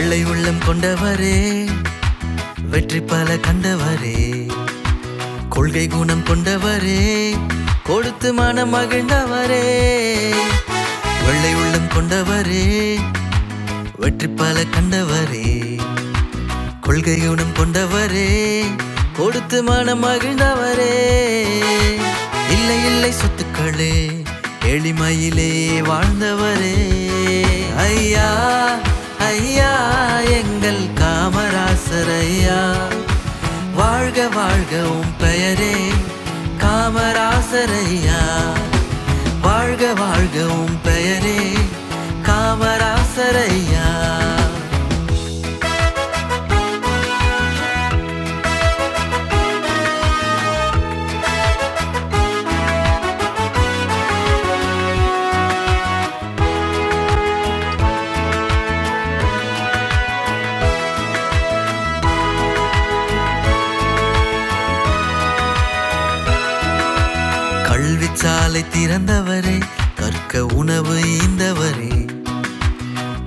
வெள்ளை உள்ளம் கொண்டவரே, வெற்றி பல கண்டவரே, கொள்கை குணம் கொண்டவரே, கொடுத்து மனம் மகிழ்ந்தவரே. வெள்ளை உள்ளம் கொண்டவரே, வெற்றி பல கண்டவரே, கொள்கை குணம் கொண்டவரே, கொடுத்து மனம் மகிழ்ந்தவரே. இல்லை இல்லை சொத்துக்களே, எளிமையிலே வாழ்ந்தவரே. ஐயா ஐயா எங்கள் காமராசர் ஐயா, வாழ்க வாழ்க உம் பெயரே காமராசர் ஐயா, வாழ்க வாழ்க உம் பெயரே காமராசர் ஐயா. கல்வி சாலை திறந்தவரே, கற்க உணவு ஈந்தவரே,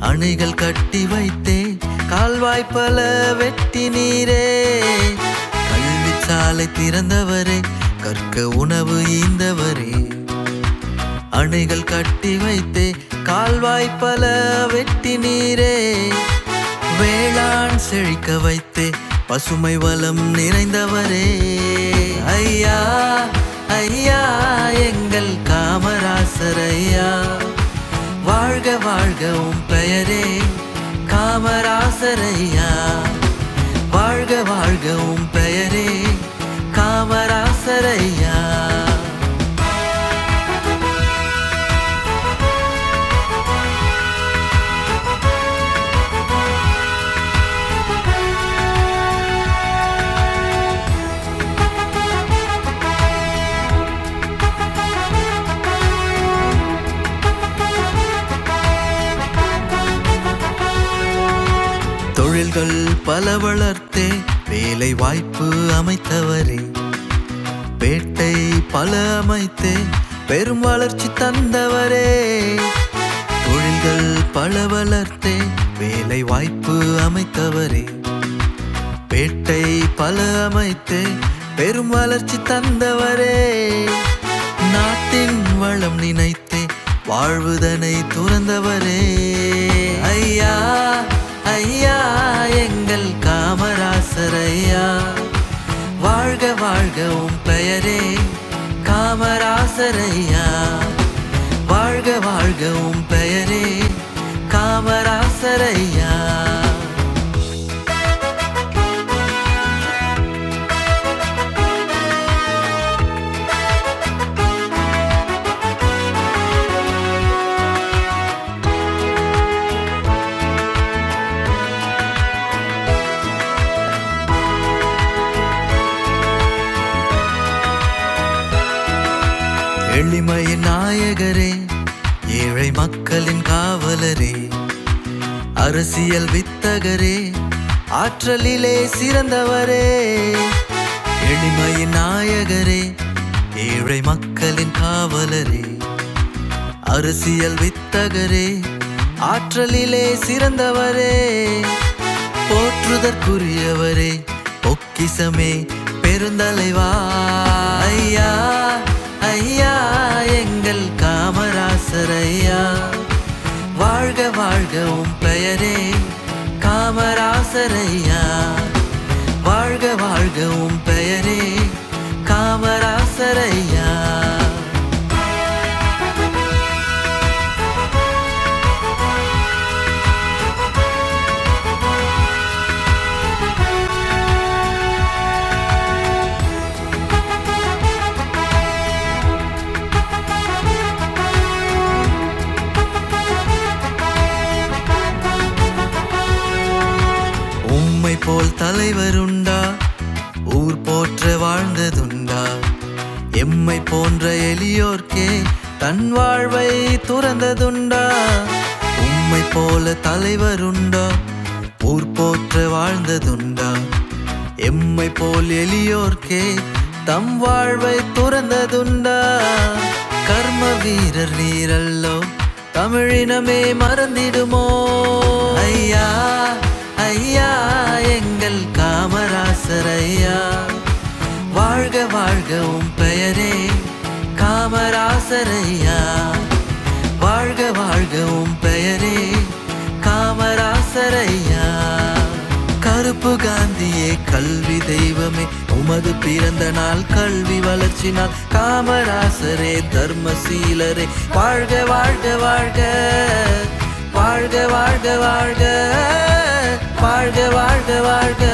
அணைகள் கட்டி வைத்தே கால்வாய் பல வெட்டி நீரே. கல்வி சாலை திறந்தவரே, கற்க உணவு ஈந்தவரே, அணைகள் கட்டி வைத்தே கால்வாய் பல வெட்டி நீரே. வேளாண் செழிக்க வைத்தே பசுமை வளம் நிறைந்தவரே. ஐயா ஐயா எங்கள் காமராசர் ஐயா, வாழ்க வாழ்க உம் பெயரே காமராசர் ஐயா, வாழ்க வாழ்க உம் பெயரே காமராசர் ஐயா. தொழில்கள் பல வளர்த்தே வேலை வாய்ப்பு அமைத்தவரே, பேட்டை பல அமைத்தே பெரும் வளர்ச்சி தந்தவரே. தொழில்கள் பல வளர்த்தே வேலை வாய்ப்பு அமைத்தவரே, பேட்டை பல அமைத்தே பெரும் வளர்ச்சி தந்தவரே. நாட்டின் வளம் நினைத்தே வாழ்வுதனை துறந்தவரே. ஐயா ஐயா எங்கள் காமராசர் ஐயா, வாழ்க வாழ்க உம் பெயரே காமராசர் ஐயா, வாழ்க வாழ்க உம் பெயரே காமராசர் ஐயா. எளிமையின் நாயகரே, ஏழை மக்களின் காவலரே, அரசியல் வித்தகரே, ஆற்றலிலே சிறந்தவரே. எளிமையின் நாயகரே, ஏழை மக்களின் காவலரே, அரசியல் வித்தகரே, ஆற்றலிலே சிறந்தவரே. போற்றுதற்குரியவரே, பொக்கிசமே பெருந்தலைவா. ஐயா ஐயா எங்கள் காமராசர் ஐயா, வாழ்க வாழ்க உம் பெயரே காமராசர் ஐயா, வாழ்க வாழ்க உம் பெயரே காமராசர் ஐயா. உம்மை போல் தலைவருண்டா, ஊர் போற்ற வாழ்ந்ததுண்டா, எம்மை போன்ற எளியோர்க்கே தன் வாழ்வை துறந்ததுண்டா. உம்மை போல தலைவருண்டா, ஊர் போற்ற வாழ்ந்ததுண்டா, எம்மை போல் எளியோர்க்கே தம் வாழ்வை துறந்ததுண்டா. கர்ம வீரர் நீரல்லோ, தமிழினமே மறந்திடுமோ. ஐயா ஐயா எங்கள் காமராசர் ஐயா. வாழ்க வாழ்க உம் பெயரே காமராசர் ஐயா. வாழ்க வாழ்க உம் பெயரே காமராசர் ஐயா. கருப்பு காந்தியே கல்வி தெய்வமே உமது பிறந்த நாள் கல்வி வளர்ச்சி நாள். காமராசரே தர்மசீலரே வாழ்க வாழ்க வாழ்க. வாழ்க வாழ்க வாழ்க. வாழ்க வாழ்க வாழ்க.